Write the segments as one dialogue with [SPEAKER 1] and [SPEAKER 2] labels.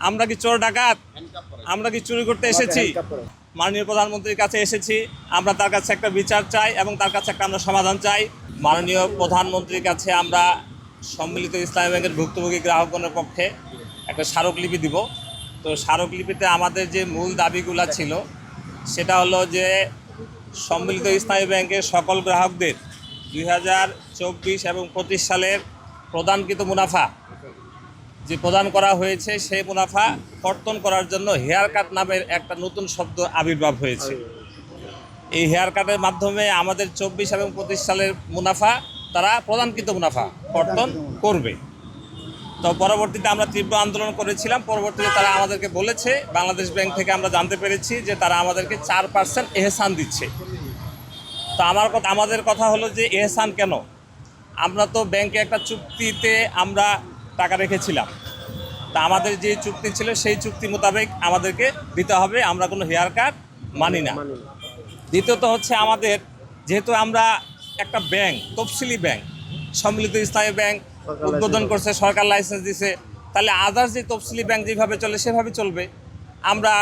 [SPEAKER 1] আমরা কি চোর ডাকাত? আমরা কি চুরি করতে এসেছি? মাননীয় প্রধানমন্ত্রীর কাছে এসেছি, আমরা তার কাছে একটা বিচার চাই এবং তার কাছে একটা আমরা সমাধান চাই। মাননীয় প্রধানমন্ত্রীর কাছে আমরা সম্মিলিত ইসলামী ব্যাংকের ভুক্তভোগী গ্রাহকগণের পক্ষে একটা স্মারকলিপি দিব। তো স্মারকলিপিতে আমাদের যে মূল দাবিগুলো ছিল সেটা হলো যে সম্মিলিত ইসলামী ব্যাংকের সকল গ্রাহকদের 2024 এবং 25 সালের প্রদানকৃত মুনাফা যে প্রদান করা হয়েছে সেই মুনাফা কর্তন করার জন্য হেয়ার কাট নামের একটা নতুন শব্দ আবির্ভাব হয়েছে। এই হেয়ার কাটের মাধ্যমে আমাদের 24 এবং 25 সালের মুনাফা তারা প্রদানকৃত মুনাফা কর্তন করবে। তো পরবর্তীতে আমরা তীব্র আন্দোলন করেছিলাম। পরবর্তীতে তারা আমাদেরকে বলেছে, বাংলাদেশ ব্যাংক থেকে আমরা জানতে পেরেছি যে তারা আমাদেরকে 4% এহসান দিচ্ছে। তো আমাদের কথা হলো যে এহসান কেন? আমরা তো ব্যাংকে একটা চুক্তিতে আমরা টাকা রেখেছিলাম, তা আমাদের যে চুক্তি ছিল সেই চুক্তি মোতাবেক আমাদেরকে দিতে হবে। আমরা কোনো হেয়ার কাট মানি না। দ্বিতীয়ত হচ্ছে আমাদের যেহেতু আমরা একটা ব্যাংক, তফসিলি ব্যাংক, সম্মিলিত ইসলামী ব্যাংক উদ্বোধন করছে, সরকার লাইসেন্স দিছে, তাহলে আদার্স যে তফসিলি ব্যাংক যেভাবে চলে সেভাবে চলবে। আমরা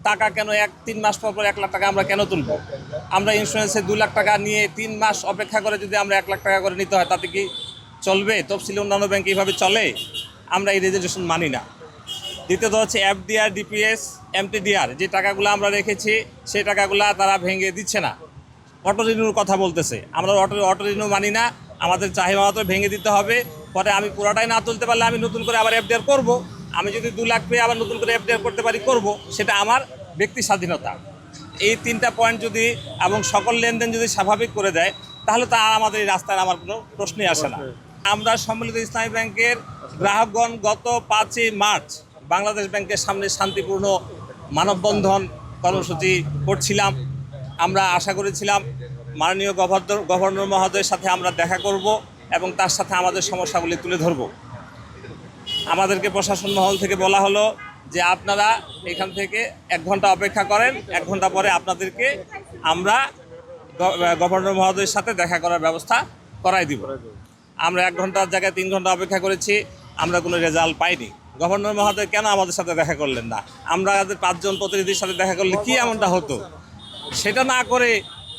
[SPEAKER 1] টাকা কেন 3 মাস পর 1 লাখ টাকা আমরা কেন তুলব? আমরা ইন্স্যুরেন্সে 2 লাখ টাকা নিয়ে 3 মাস অপেক্ষা করে যদি আমরা 1 লাখ টাকা করে নিতে হয় তাতে কি চলবে? তফসিলি অন্যান্য ব্যাংক এইভাবে চলে? আমরা এই রেজুলেশন মানি না। দ্বিতীয়ত হচ্ছে এফডিআর, ডিপিএস, এমটিডিআর যে টাকাগুলো আমরা রেখেছি সেই টাকাগুলো তারা ভেঙে দিচ্ছে না। অটো রিনিউর কথা বলতেছে, আমরা অটো রিনিউ মানি না। আমাদের চাহিদা মতো ভেঙে দিতে হবে। পরে আমি পুরোটাই না তুলতে পারলে আমি নতুন করে আবার এফডিআর করব। আমি যদি 2 লাখ পেয়ে আবার নতুন করে এফডিআর করতে পারি করব, সেটা আমার ব্যক্তি স্বাধীনতা। এই 3টা পয়েন্ট যদি এবং সকল লেনদেন যদি স্বাভাবিক করে দেয় তাহলে তা আমাদের এই রাস্তায় আমার কোনো প্রশ্নই আসে না। আমরা সম্মিলিত ইসলামী ব্যাংকের গ্রাহকগণ গত 5ই মার্চ বাংলাদেশ ব্যাংকের সামনে শান্তিপূর্ণ মানববন্ধন কর্মসূচি করছিলাম। আমরা আশা করেছিলাম মাননীয় গভর্নর মহোদয়ের সাথে আমরা দেখা করব এবং তার সাথে আমাদের সমস্যাগুলি তুলে ধরব। আমাদেরকে প্রশাসন মহল থেকে বলা হলো যে আপনারা এখান থেকে 1 ঘন্টা অপেক্ষা করেন, 1 ঘন্টা পরে আপনাদেরকে আমরা গভর্নর মহোদয়ের সাথে দেখা করার ব্যবস্থা করাই দিব। আমরা 1 ঘন্টার জায়গায় 3 ঘন্টা অপেক্ষা করেছি, আমরা কোনো রেজাল্ট পাইনি। গভর্নর মহোদয় কেন আমাদের সাথে দেখা করলেন না? আমরা 5 জন প্রতিনিধির সাথে দেখা করলে কি এমনটা হতো? সেটা না করে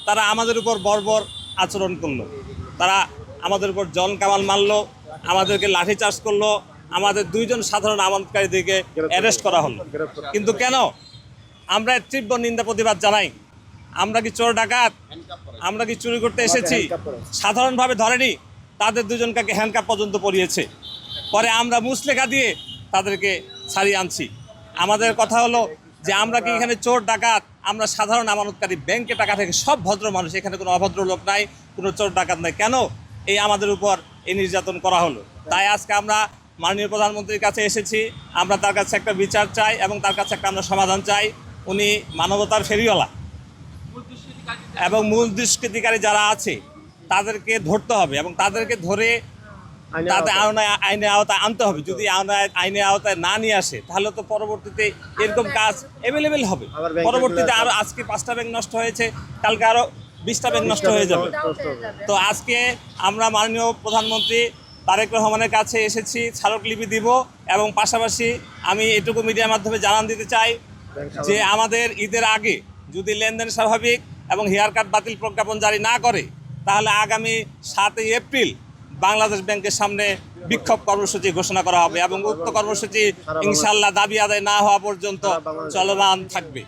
[SPEAKER 1] তারা আমাদের উপর বর্বর আচরণ করলো। তারা আমাদের উপর জন কামাল মারলো, আমাদেরকে লাঠিচার্জ করলো, আমাদের 2 জন সাধারণ আমানতকারীদেরকে অ্যারেস্ট করা হলো। কিন্তু কেন? আমরা তীব্র নিন্দা প্রতিবাদ জানাই। আমরা কি চোর ডাকাত? আমরা কি চুরি করতে এসেছি? সাধারণভাবে ধরেনি, তাদের 2 জনকে হ্যান্ডকাপ পর্যন্ত পরিয়েছে। পরে আমরা মুচলেখা দিয়ে তাদেরকে ছাড়িয়ে আনছি। আমাদের কথা হলো যে আমরা কি এখানে চোর ডাকাত? আমরা সাধারণ আমানতকারী, ব্যাংকে টাকা থেকে সব ভদ্র মানুষ, এখানে কোনো অভদ্র লোক নাই, কোনো চোর ডাকাত নাই। কেন এই আমাদের উপর এই নির্যাতন করা হলো? তাই আজকে আমরা মাননীয় প্রধানমন্ত্রীর কাছে এসেছি, আমরা তার কাছে একটা বিচার চাই এবং তার কাছে একটা আমরা সমাধান চাই। উনি মানবতার ফেরিওয়ালা এবং মূল দুষ্কৃতিকারী যারা আছে তাদেরকে ধরতে হবে এবং তাদেরকে ধরে তাদের আইনের আওতায় আনতে হবে। যদি আইনের আওতায় না নিয়ে আসে তাহলে তো পরবর্তীতে এরকম কাজ অ্যাভেলেবেল হবে। পরবর্তীতে আরও আজকে 5টা ব্যাংক নষ্ট হয়েছে, কালকে আরও 20টা ব্যাংক নষ্ট হয়ে যাবে। তো আজকে আমরা মাননীয় প্রধানমন্ত্রী তারেক রহমানের কাছে এসেছি, স্মারকলিপি দিব এবং পাশাপাশি আমি এটুকু মিডিয়ার মাধ্যমে জানান দিতে চাই যে আমাদের ঈদের আগে যদি লেনদেন স্বাভাবিক এবং হেয়ার কাট বাতিল প্রজ্ঞাপন জারি না করে তাহলে আগামী 7ই এপ্রিল বাংলাদেশ ব্যাংকের সামনে বিক্ষোভ কর্মসূচি ঘোষণা করা হবে এবং উক্ত কর্মসূচি ইনশাআল্লাহ দাবি আদায় না হওয়া পর্যন্ত চলমান থাকবে।